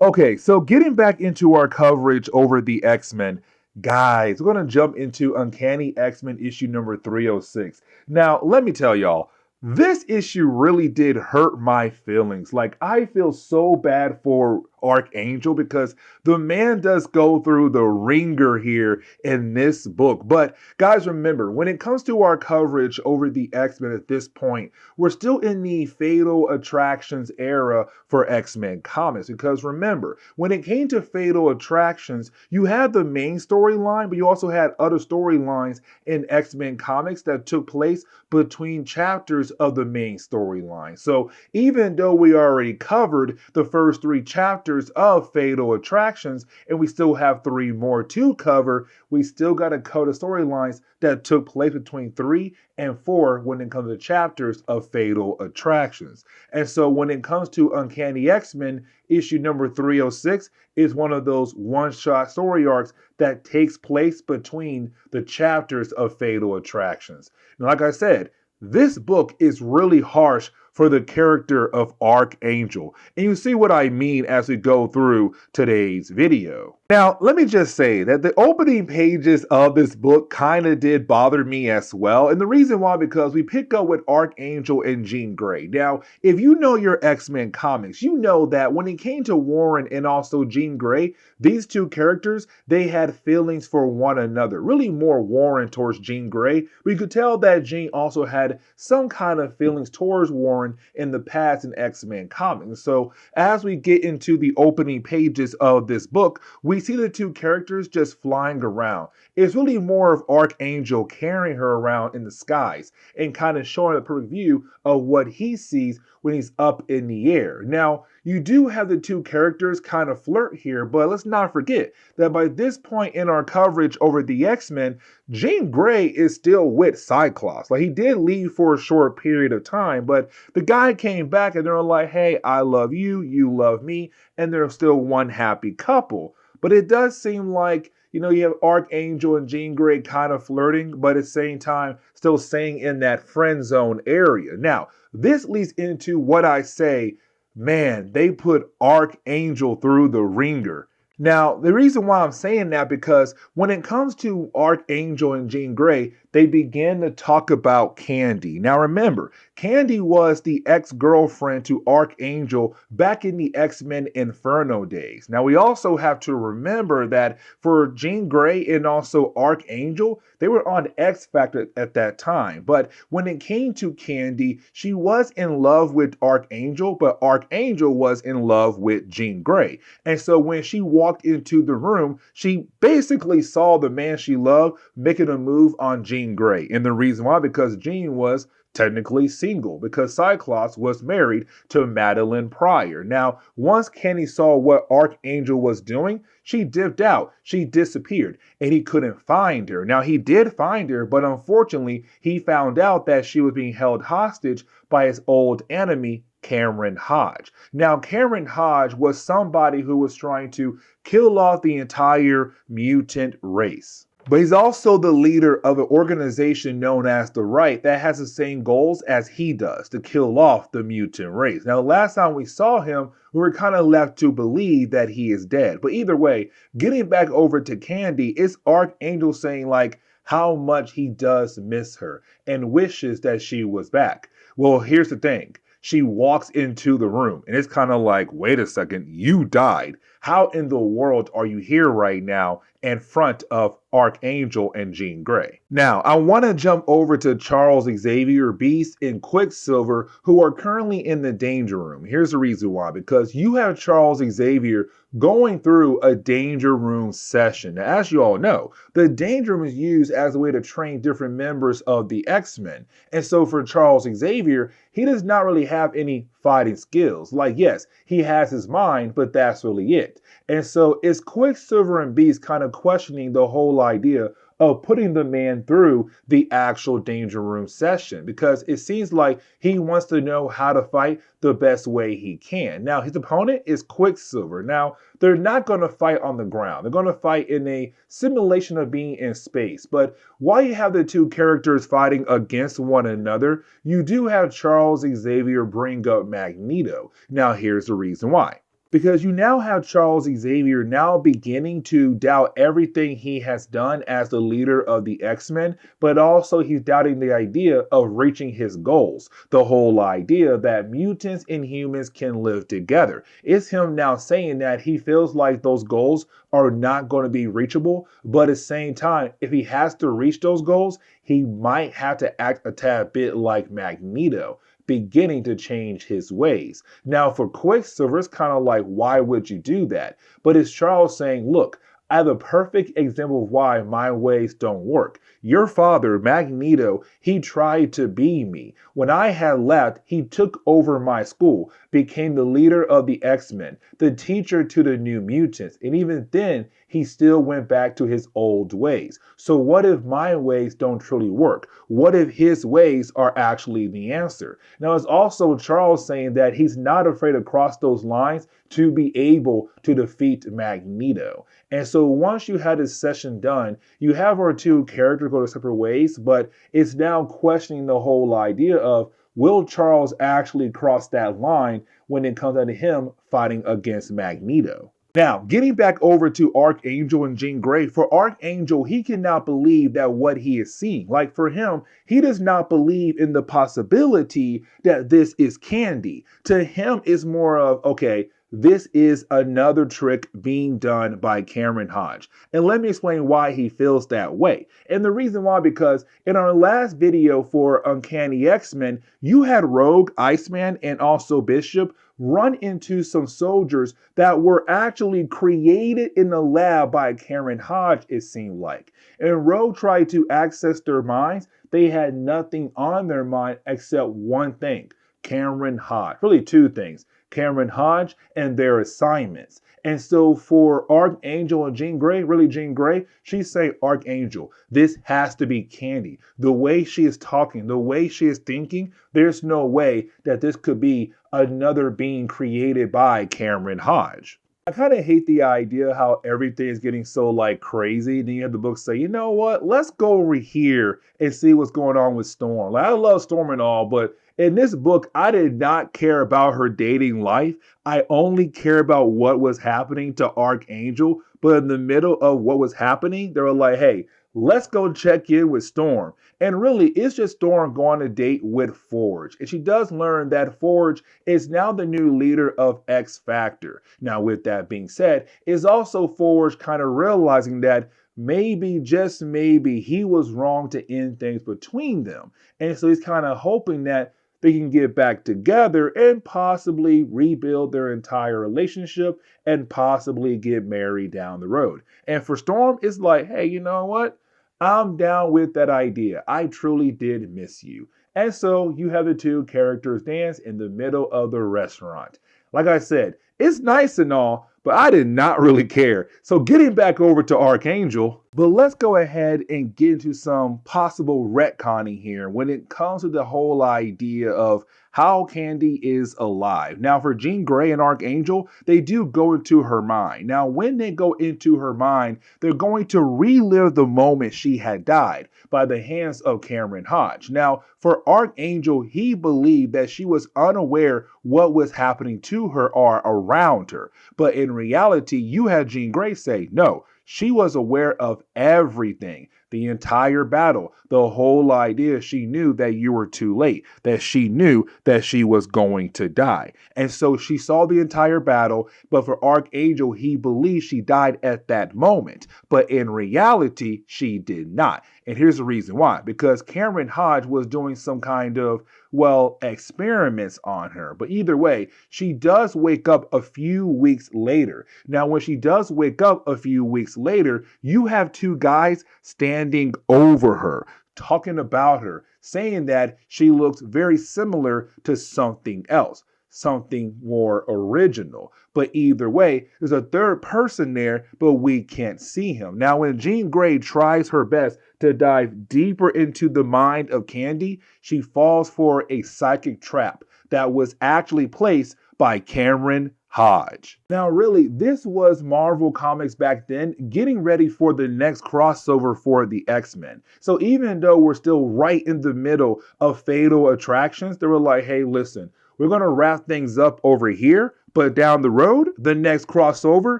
Okay, so getting back into our coverage over the X-Men, guys, we're going to jump into Uncanny X-Men issue number 306. Now, let me tell y'all, this issue really did hurt my feelings. Like, I feel so bad for Archangel because the man does go through the ringer here in this book. But, guys, remember, when it comes to our coverage over the X-Men at this point, we're still in the Fatal Attractions era for X-Men comics. Because remember, when it came to Fatal Attractions, you had the main storyline, but you also had other storylines in X-Men comics that took place between chapters of the main storyline. So even though we already covered the first three chapters of Fatal Attractions, and we still have three more to cover, we still got to cover the storylines that took place between 3 and 4 when it comes to chapters of Fatal Attractions. And so when it comes to Uncanny X-Men, issue number 306 is one of those one-shot story arcs that takes place between the chapters of Fatal Attractions. Now, like I said, this book is really harsh for the character of Archangel. And you see what I mean as we go through today's video. Now, let me just say that the opening pages of this book kind of did bother me as well. And the reason why, because we pick up with Archangel and Jean Grey. Now, if you know your X-Men comics, you know that when it came to Warren and also Jean Grey, these two characters, they had feelings for one another. Really more Warren towards Jean Grey. But you could tell that Jean also had some kind of feelings towards Warren in the past in X-Men comics. So as we get into the opening pages of this book, we see the two characters just flying around. It's really more of Archangel carrying her around in the skies and kind of showing a perfect view of what he sees when he's up in the air. Now, you do have the two characters kind of flirt here, but let's not forget that by this point in our coverage over the X-Men, Jean Grey is still with Cyclops. Like, he did leave for a short period of time, but the guy came back and they're like, hey, I love you, you love me, and they're still one happy couple. But it does seem like, you have Archangel and Jean Grey kind of flirting, but at the same time, still staying in that friend zone area. Now, this leads into what I say, man, they put Archangel through the ringer. Now, the reason why I'm saying that, because when it comes to Archangel and Jean Grey, they begin to talk about Candy. Now remember, Candy was the ex-girlfriend to Archangel back in the X-Men Inferno days. Now we also have to remember that for Jean Grey and also Archangel, they were on X Factor at that time. But when it came to Candy, she was in love with Archangel, but Archangel was in love with Jean Grey. And so when she walked into the room, she basically saw the man she loved making a move on Jean Grey. And the reason why, because Jean was technically single, because Cyclops was married to Madeline Pryor. Now, once Kenny saw what Archangel was doing, she dipped out. She disappeared, and he couldn't find her. Now, he did find her, but unfortunately, he found out that she was being held hostage by his old enemy, Cameron Hodge. Now, Cameron Hodge was somebody who was trying to kill off the entire mutant race. But he's also the leader of an organization known as the Right that has the same goals as he does, to kill off the mutant race. Now, last time we saw him, we were kind of left to believe that he is dead. But either way, getting back over to Candy, it's Archangel saying like how much he does miss her and wishes that she was back. Well, here's the thing. She walks into the room and it's kind of like, wait a second, you died. How in the world are you here right now in front of Archangel and Jean Grey? Now, I want to jump over to Charles Xavier, Beast, and Quicksilver, who are currently in the Danger Room. Here's the reason why. Because you have Charles Xavier going through a Danger Room session. Now, as you all know, the Danger Room is used as a way to train different members of the X-Men. And so for Charles Xavier, he does not really have any fighting skills. Like, yes, he has his mind, but that's really it. And so it's Quicksilver and Beast kind of questioning the whole idea of putting the man through the actual Danger Room session, because it seems like he wants to know how to fight the best way he can. Now, his opponent is Quicksilver. Now, they're not going to fight on the ground. They're going to fight in a simulation of being in space. But while you have the two characters fighting against one another, you do have Charles Xavier bring up Magneto. Now, here's the reason why. Because you now have Charles Xavier now beginning to doubt everything he has done as the leader of the X-Men, but also he's doubting the idea of reaching his goals. The whole idea that mutants and humans can live together. It's him now saying that he feels like those goals are not going to be reachable, but at the same time, if he has to reach those goals, he might have to act a tad bit like Magneto, beginning to change his ways. Now, for Quicksilver, it's kind of like, why would you do that? But it's Charles saying, look, I have a perfect example of why my ways don't work. Your father, Magneto, he tried to be me. When I had left, he took over my school, became the leader of the X-Men, the teacher to the New Mutants, and even then, he still went back to his old ways. So what if my ways don't truly work? What if his ways are actually the answer? Now, it's also Charles saying that he's not afraid to cross those lines to be able to defeat Magneto. And so once you had this session done, you have our two characters go their separate ways, but it's now questioning the whole idea of, will Charles actually cross that line when it comes down to him fighting against Magneto? Now, getting back over to Archangel and Jean Grey, for Archangel, he cannot believe that what he is seeing. Like for him, he does not believe in the possibility that this is candy. To him, it's more of, okay, this is another trick being done by Cameron Hodge. And let me explain why he feels that way. And the reason why, because in our last video for Uncanny X-Men, you had Rogue, Iceman, and also Bishop run into some soldiers that were actually created in the lab by Cameron Hodge, it seemed like. And Rogue tried to access their minds. They had nothing on their mind except one thing, Cameron Hodge. Really two things, Cameron Hodge and their assignments. And so for Archangel and Jean Grey, really Jean Grey, she's saying, Archangel, this has to be candy. The way she is talking, the way she is thinking, there's no way that this could be another being created by Cameron Hodge. I kind of hate the idea how everything is getting so like crazy. Then you have the book say, you know what, let's go over here and see what's going on with Storm. Like, I love Storm and all, but in this book, I did not care about her dating life. I only care about what was happening to Archangel. But in the middle of what was happening, they were like, hey, let's go check in with Storm. And really, it's just Storm going on a date with Forge. And she does learn that Forge is now the new leader of X Factor. Now, with that being said, is also Forge kind of realizing that maybe, just maybe, he was wrong to end things between them. And so he's kind of hoping that they can get back together and possibly rebuild their entire relationship and possibly get married down the road. And for Storm, it's like, hey, you know what? I'm down with that idea. I truly did miss you. And so you have the two characters dance in the middle of the restaurant. Like I said, it's nice and all, but I did not really care. So getting back over to Archangel, but let's go ahead and get into some possible retconning here when it comes to the whole idea of how Candy is alive. Now, for Jean Grey and Archangel, they do go into her mind. Now, when they go into her mind, they're going to relive the moment she had died by the hands of Cameron Hodge. Now, for Archangel, he believed that she was unaware what was happening to her or around her. But in reality, you had Jean Grey say, no, she was aware of everything, the entire battle, the whole idea. She knew that you were too late, that she knew that she was going to die. And so she saw the entire battle, but for Archangel, he believed she died at that moment. But in reality, she did not. And here's the reason why. Because Cameron Hodge was doing some kind of, well, experiments on her. But either way, she does wake up a few weeks later. Now, when she does wake up a few weeks later, you have two guys standing over her, talking about her, saying that she looks very similar to something else, something more original. But either way, there's a third person there, but we can't see him. Now, when Jean Grey tries her best to dive deeper into the mind of Candy, she falls for a psychic trap that was actually placed by Cameron Hodge. Now, really, this was Marvel Comics back then getting ready for the next crossover for the X-Men. So even though we're still right in the middle of Fatal Attractions, they were like, hey, listen, we're going to wrap things up over here, But down the road, the next crossover,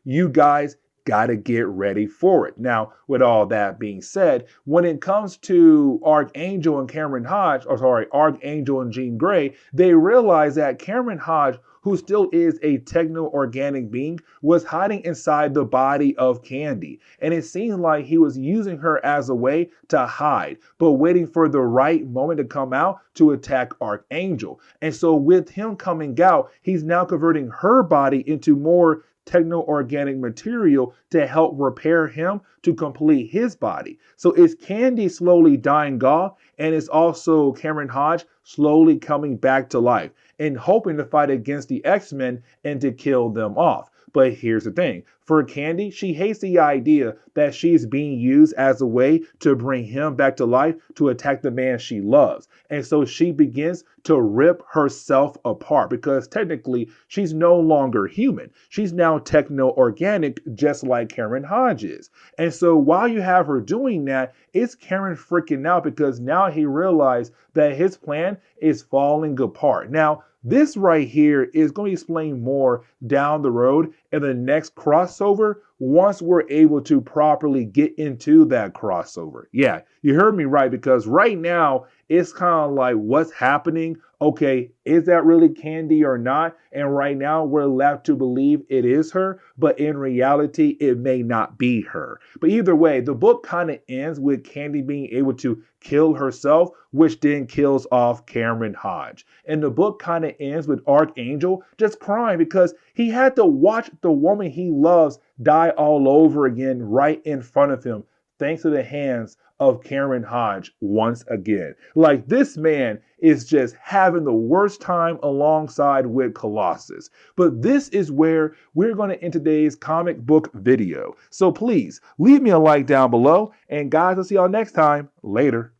you guys gotta get ready for it. Now, with all that being said, when it comes to Archangel and Archangel and Jean Grey, they realize that Cameron Hodge, who still is a techno-organic being, was hiding inside the body of Candy. And it seemed like he was using her as a way to hide, but waiting for the right moment to come out to attack Archangel. And so with him coming out, he's now converting her body into more techno-organic material to help repair him to complete his body. So it's Candy slowly dying off, and it's also Cameron Hodge slowly coming back to life and hoping to fight against the X-Men and to kill them off. But here's the thing. For Candy, she hates the idea that she's being used as a way to bring him back to life to attack the man she loves. And so she begins to rip herself apart because technically she's no longer human. She's now techno-organic, just like Cameron Hodge is. And so while you have her doing that, it's Cameron freaking out because now he realized that his plan is falling apart. Now, this right here is going to explain more down the road in the next crossover once we're able to properly get into that crossover. Yeah, you heard me right, because right now it's kind of like what's happening. Okay, is that really Candy or not? And right now we're left to believe it is her, but in reality it may not be her. But either way, the book kind of ends with Candy being able to kill herself, which then kills off Cameron Hodge. And the book kind of ends with Archangel just crying because he had to watch the woman he loves die all over again right in front of him, thanks to the hands of Cameron Hodge once again. Like, this man is just having the worst time alongside with Colossus. But this is where we're going to end today's comic book video. So please leave me a like down below. And guys, I'll see y'all next time. Later.